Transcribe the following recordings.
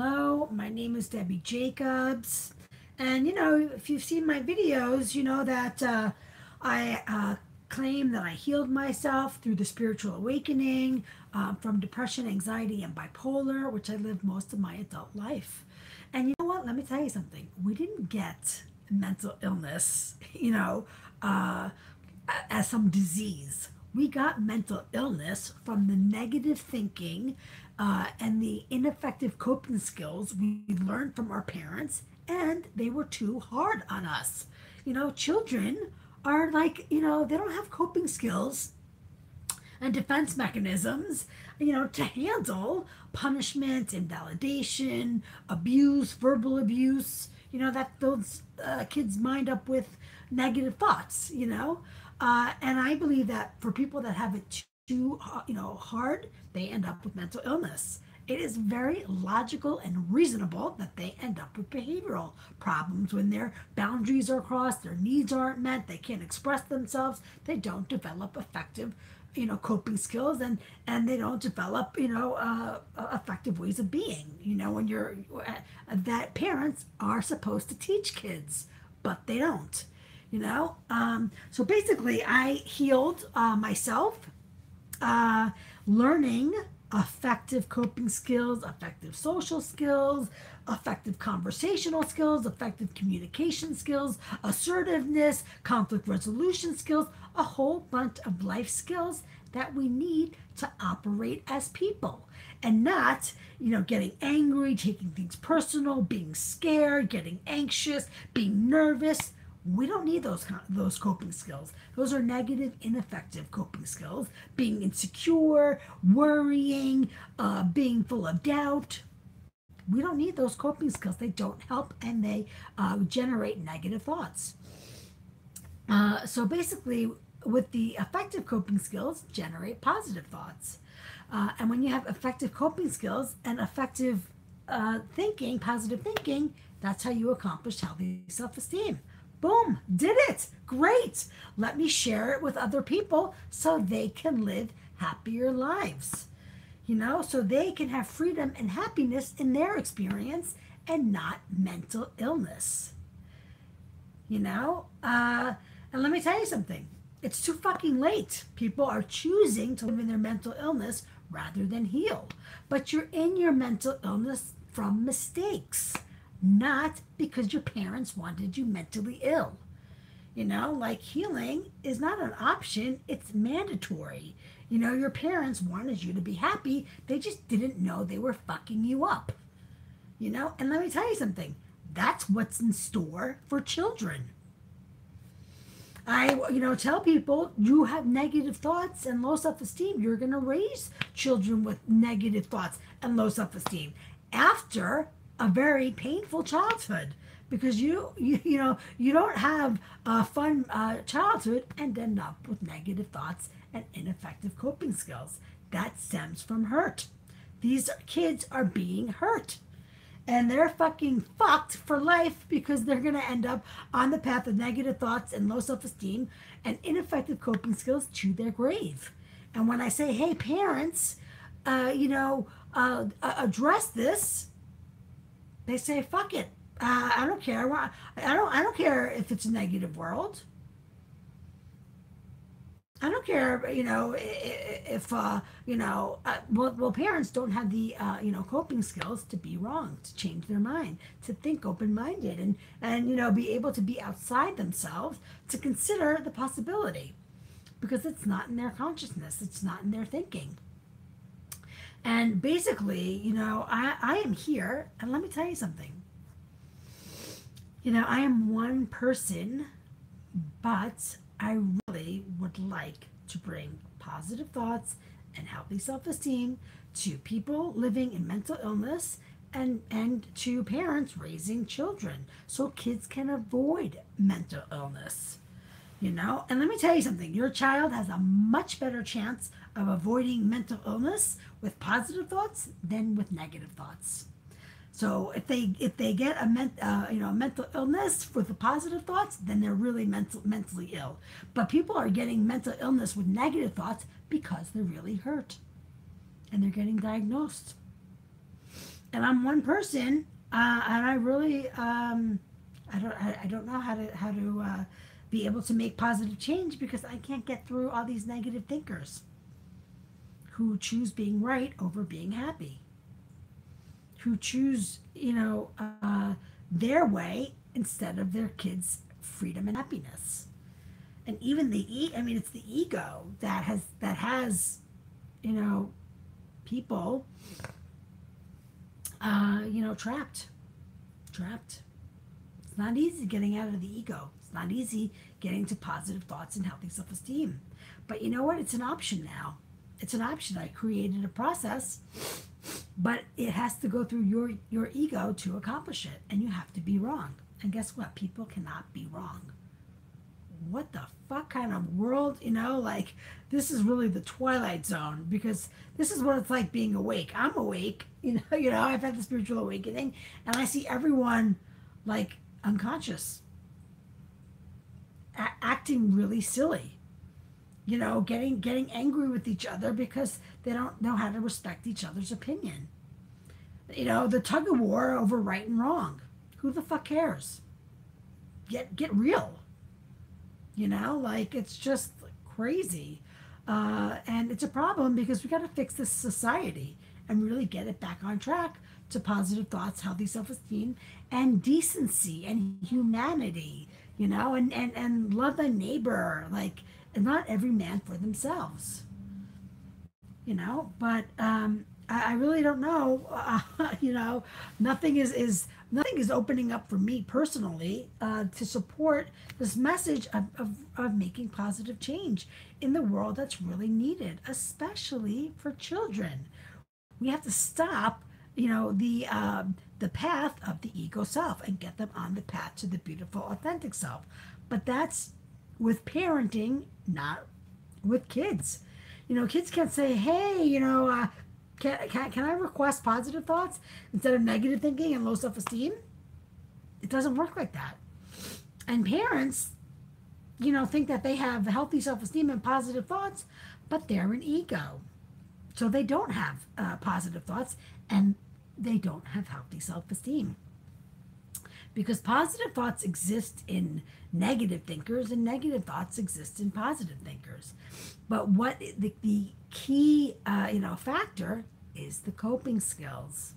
Hello, my name is Debbie Jacobs. And if you've seen my videos, you know that I claim that I healed myself through the spiritual awakening from depression, anxiety, and bipolar, which I lived most of my adult life. And you know what? Let me tell you something. We didn't get mental illness, uh, as some disease. We got mental illness from the negative thinking and the ineffective coping skills we learned from our parents, and they were too hard on us. Children are like, they don't have coping skills and defense mechanisms, to handle punishment, invalidation, abuse, verbal abuse, that fills kids' mind up with negative thoughts, and I believe that for people that have it too, hard, they end up with mental illness. It is very logical and reasonable that they end up with behavioral problems when their boundaries are crossed, their needs aren't met, they can't express themselves, they don't develop effective, coping skills, and they don't develop, effective ways of being. When you're that parents are supposed to teach kids, but they don't. So basically, I healed myself, learning effective coping skills, effective social skills, effective conversational skills, effective communication skills, assertiveness, conflict resolution skills, a whole bunch of life skills that we need to operate as people, and not, getting angry, taking things personal, being scared, getting anxious, being nervous. We don't need those coping skills. Those are negative, ineffective coping skills. Being insecure, worrying, being full of doubt. We don't need those coping skills. They don't help, and they generate negative thoughts. So basically, with the effective coping skills, generate positive thoughts. And when you have effective coping skills and effective thinking, positive thinking, that's how you accomplish healthy self-esteem. Boom, did it. Great. Let me share it with other people so they can live happier lives. So they can have freedom and happiness in their experience and not mental illness. And let me tell you something. It's too fucking late. People are choosing to live in their mental illness rather than heal. But you're in your mental illness from mistakes, not because your parents wanted you mentally ill. Like healing is not an option, it's mandatory. Your parents wanted you to be happy, they just didn't know they were fucking you up. And let me tell you something, that's what's in store for children. I, tell people you have negative thoughts and low self-esteem. You're going to raise children with negative thoughts and low self-esteem after a very painful childhood, because you don't have a fun childhood and end up with negative thoughts and ineffective coping skills. That stems from hurt. These kids are being hurt. And they're fucking fucked for life because they're going to end up on the path of negative thoughts and low self-esteem and ineffective coping skills to their grave. And when I say, hey, parents, address this, they say, fuck it. I don't care. I don't care if it's a negative world. I don't care, if, well, parents don't have the, coping skills to be wrong, to change their mind, to think open-minded, and be able to be outside themselves, to consider the possibility, because it's not in their consciousness, it's not in their thinking. And basically, I am here, and let me tell you something. I am one person, but I really would like to bring positive thoughts and healthy self-esteem to people living in mental illness, and to parents raising children, so kids can avoid mental illness. And let me tell you something, your child has a much better chance of avoiding mental illness with positive thoughts than with negative thoughts. So if they get a mental illness with the positive thoughts, then they're really mentally ill. But people are getting mental illness with negative thoughts because they're really hurt, and they're getting diagnosed. And I'm one person, and I really, I don't know how to be able to make positive change because I can't get through all these negative thinkers who choose being right over being happy, who choose, their way instead of their kids' freedom and happiness. And even I mean, it's the ego that has, you know, people, trapped, trapped. It's not easy getting out of the ego. It's not easy getting to positive thoughts and healthy self-esteem. But you know what? It's an option now. It's an option. I created a process, but it has to go through your ego to accomplish it, and you have to be wrong. And guess what? People cannot be wrong. What the fuck kind of world, like this is really the twilight zone because this is what it's like being awake. I'm awake, I've had the spiritual awakening and I see everyone like unconscious, acting really silly, getting angry with each other because they don't know how to respect each other's opinion. The tug of war over right and wrong. Who the fuck cares? Get real. Like it's just crazy. And it's a problem because we got to fix this society and really get it back on track to positive thoughts, healthy self esteem, and decency and humanity, and love thy neighbor. Like, and not every man for themselves, but I really don't know. Nothing nothing is opening up for me personally to support this message of making positive change in the world that's really needed, especially for children. We have to stop, the path of the ego self and get them on the path to the beautiful, authentic self. But that's with parenting, not with kids. Kids can't say, hey, can I request positive thoughts instead of negative thinking and low self esteem? It doesn't work like that. And parents, think that they have healthy self esteem and positive thoughts, but they're an ego. So they don't have positive thoughts and they don't have healthy self esteem. Because positive thoughts exist in negative thinkers and negative thoughts exist in positive thinkers. But what the key factor is the coping skills.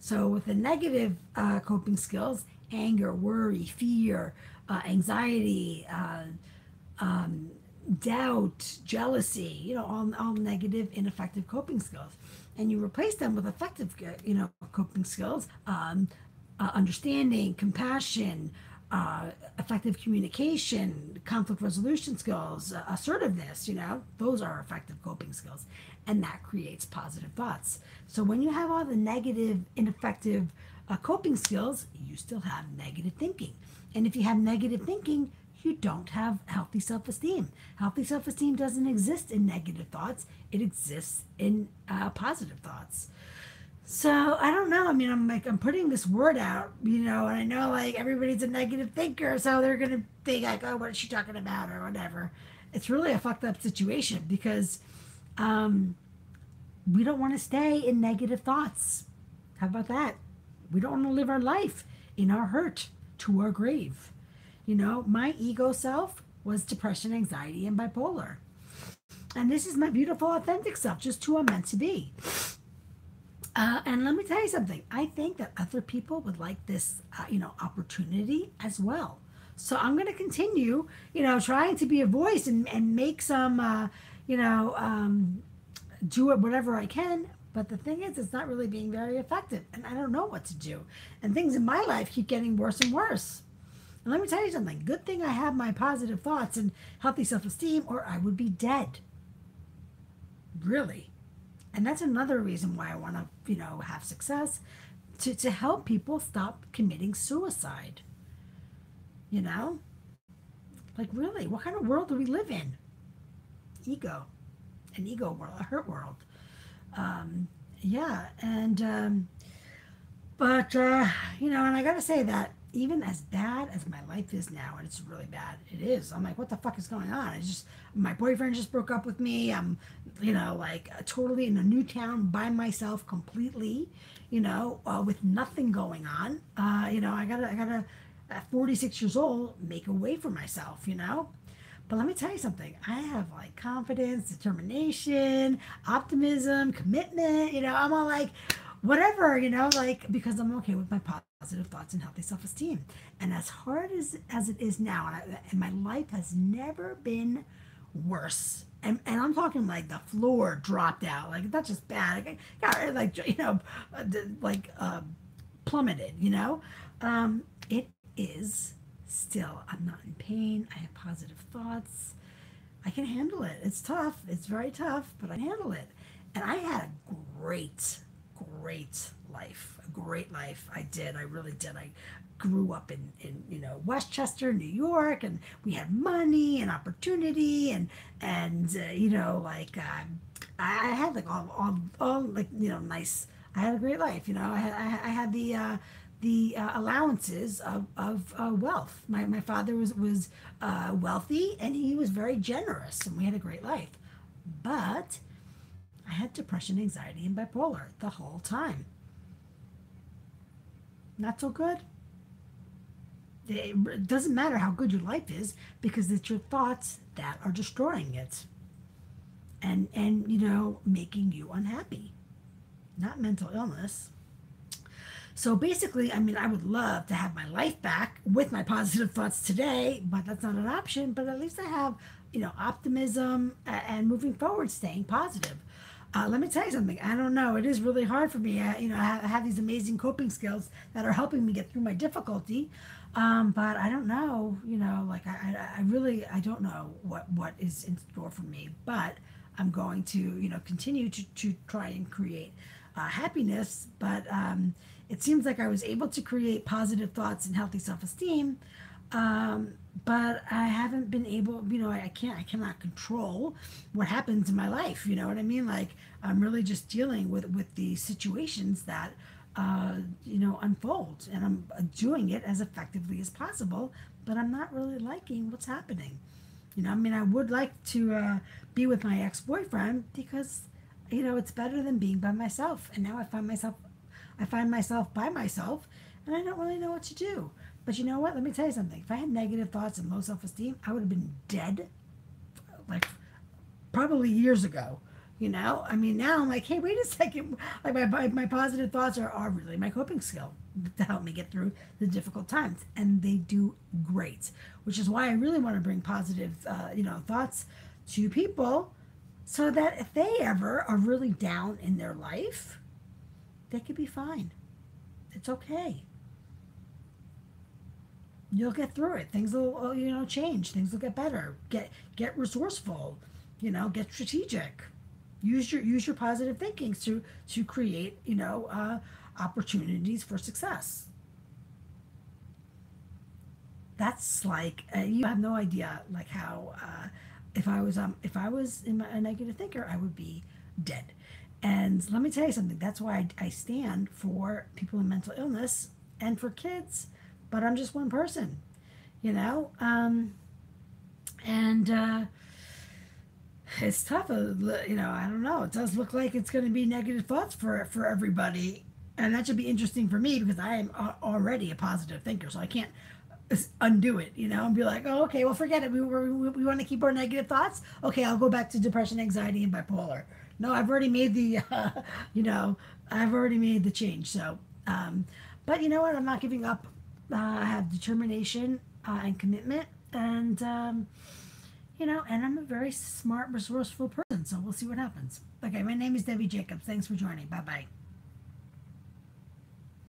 So with the negative coping skills, anger, worry, fear, anxiety, doubt, jealousy, all negative, ineffective coping skills. And you replace them with effective, coping skills, understanding, compassion, effective communication, conflict resolution skills, assertiveness, those are effective coping skills. And that creates positive thoughts. So when you have all the negative, ineffective coping skills, you still have negative thinking. And if you have negative thinking, you don't have healthy self-esteem. Healthy self-esteem doesn't exist in negative thoughts. It exists in positive thoughts. So I don't know. I mean, I'm putting this word out, and I know like everybody's a negative thinker, so they're gonna think like, oh, what is she talking about or whatever. It's really a fucked up situation because we don't want to stay in negative thoughts. How about that? We don't want to live our life in our hurt to our grave. My ego self was depression, anxiety, and bipolar. And this is my beautiful, authentic self, just who I'm meant to be. And let me tell you something. I think that other people would like this, opportunity as well. So I'm going to continue, trying to be a voice and make some, do it whatever I can. But the thing is, it's not really being very effective. And I don't know what to do. And things in my life keep getting worse and worse. And let me tell you something. Good thing I have my positive thoughts and healthy self-esteem, or I would be dead. Really. And that's another reason why I want to, have success, to help people stop committing suicide. Like really, what kind of world do we live in? Ego. An ego world, a hurt world. Yeah, and, but, and I got to say that even as bad as my life is now, and it's really bad, it is. I'm like, what the fuck is going on? It's just, my boyfriend just broke up with me. I'm, like totally in a new town by myself completely, with nothing going on. I gotta, at 46 years old, make a way for myself, But let me tell you something. I have like confidence, determination, optimism, commitment. I'm all like, whatever, like, because I'm okay with my positive thoughts and healthy self-esteem. And as hard as it is now, and my life has never been worse. And I'm talking like the floor dropped out, like that's just bad. Like, like plummeted. It is still. I'm not in pain. I have positive thoughts. I can handle it. It's tough. It's very tough, but I handle it. And I had a great life. A great life. I did. I really did. I grew up in Westchester, New York, and we had money and opportunity and I had like all like nice. I had a great life. I had the allowances of wealth. My father was wealthy, and he was very generous, and we had a great life. But I had depression, anxiety, and bipolar the whole time. Not so good. It doesn't matter how good your life is, because it's your thoughts that are destroying it, and making you unhappy, not mental illness. So basically, I mean, I would love to have my life back with my positive thoughts today, but that's not an option. But at least I have, optimism and moving forward, staying positive. Let me tell you something. I don't know. It is really hard for me. I have these amazing coping skills that are helping me get through my difficulty. But I don't know. Like I really I don't know what is in store for me. But I'm going to continue to try and create happiness. But it seems like I was able to create positive thoughts and healthy self-esteem. But I haven't been able, I cannot control what happens in my life. You know what I mean? Like, I'm really just dealing with the situations that, unfold, and I'm doing it as effectively as possible, but I'm not really liking what's happening. I mean, I would like to be with my ex-boyfriend because, it's better than being by myself. And now I find myself by myself, and I don't really know what to do. But you know what? Let me tell you something. If I had negative thoughts and low self-esteem, I would have been dead, like, probably years ago. I mean, now I'm like, hey, wait a second. Like, my positive thoughts are really my coping skill to help me get through the difficult times. And they do great, which is why I really want to bring positive, thoughts to people, so that if they ever are really down in their life, they could be fine. It's okay. You'll get through it. Things will, change. Things will get better. Get resourceful. Get strategic. Use your positive thinking to create, opportunities for success. That's like, you have no idea like how, if I was a negative thinker, I would be dead. And let me tell you something. That's why I stand for people in mental illness and for kids. But I'm just one person, and it's tough. I don't know. It does look like it's going to be negative thoughts for everybody, and that should be interesting for me because I am already a positive thinker, so I can't undo it, and be like, oh, okay, well, forget it. We want to keep our negative thoughts. Okay, I'll go back to depression, anxiety, and bipolar. No, I've already made the, I've already made the change. So, but you know what? I'm not giving up. I have determination and commitment, and and I'm a very smart, resourceful person. So we'll see what happens. Okay, my name is Debbie Jacobs. Thanks for joining. Bye bye.